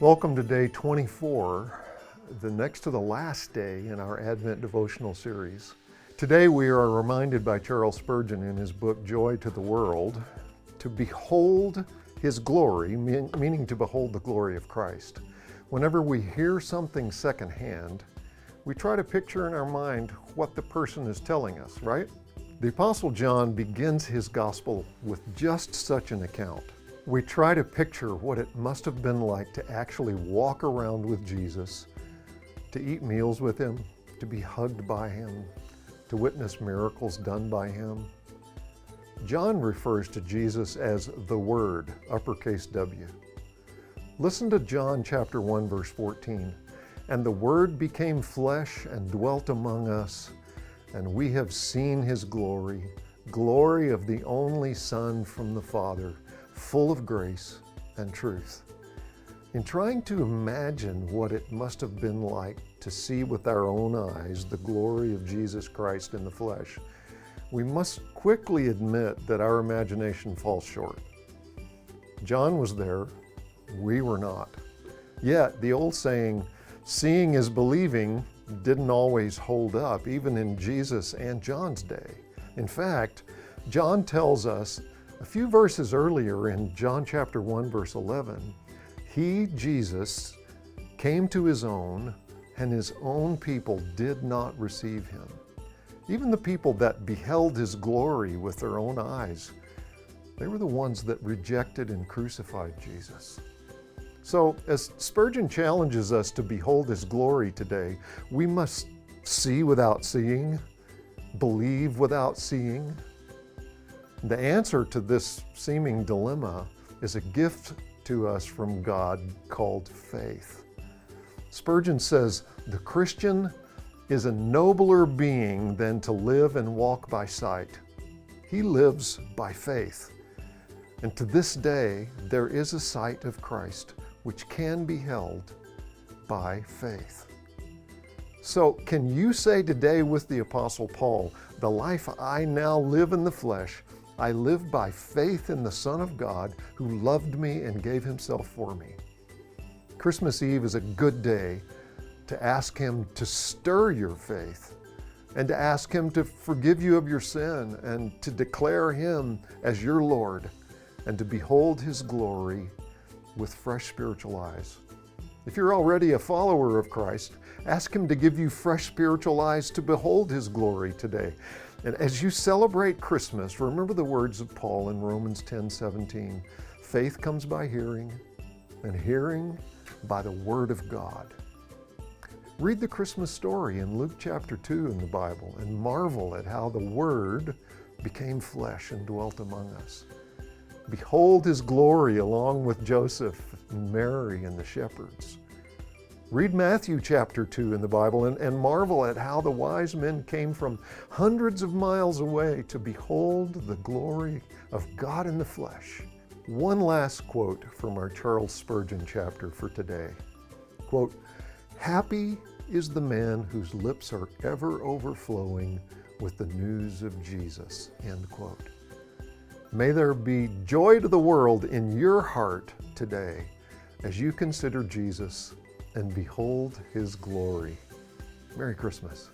Welcome to day 24, the next to the last day in our Advent devotional series. Today we are reminded by Charles Spurgeon in his book, Joy to the World, to behold His glory, meaning to behold the glory of Christ. Whenever we hear something secondhand, we try to picture in our mind what the person is telling us, right? The Apostle John begins his gospel with just such an account. We try to picture what it must have been like to actually walk around with Jesus, to eat meals with Him, to be hugged by Him, to witness miracles done by Him. John refers to Jesus as the Word, uppercase W. Listen to John chapter 1, verse 14. "And the Word became flesh and dwelt among us, and we have seen His glory, glory of the only Son from the Father, full of grace and truth." In trying to imagine what it must have been like to see with our own eyes the glory of Jesus Christ in the flesh, we must quickly admit that our imagination falls short. John was there, we were not. Yet the old saying, "Seeing is believing," didn't always hold up, even in Jesus and John's day. In fact, John tells us a few verses earlier in John chapter 1, verse 11, He, Jesus, came to His own, and His own people did not receive Him. Even the people that beheld His glory with their own eyes, they were the ones that rejected and crucified Jesus. So, as Spurgeon challenges us to behold His glory today, we must see without seeing, believe without seeing. The answer to this seeming dilemma is a gift to us from God called faith. Spurgeon says, "The Christian is a nobler being than to live and walk by sight. He lives by faith. And to this day, there is a sight of Christ which can be held by faith." So, can you say today with the Apostle Paul, "The life I now live in the flesh, I live by faith in the Son of God who loved me and gave Himself for me"? Christmas Eve is a good day to ask Him to stir your faith and to ask Him to forgive you of your sin and to declare Him as your Lord and to behold His glory with fresh spiritual eyes. If you're already a follower of Christ, ask Him to give you fresh spiritual eyes to behold His glory today. And as you celebrate Christmas, remember the words of Paul in Romans 10:17. Faith comes by hearing, and hearing by the Word of God. Read the Christmas story in Luke chapter 2 in the Bible and marvel at how the Word became flesh and dwelt among us. Behold His glory along with Joseph and Mary and the shepherds. Read Matthew chapter 2 in the Bible and marvel at how the wise men came from hundreds of miles away to behold the glory of God in the flesh. One last quote from our Charles Spurgeon chapter for today. Quote, "Happy is the man whose lips are ever overflowing with the news of Jesus." End quote. May there be joy to the world in your heart today as you consider Jesus and behold His glory. Merry Christmas.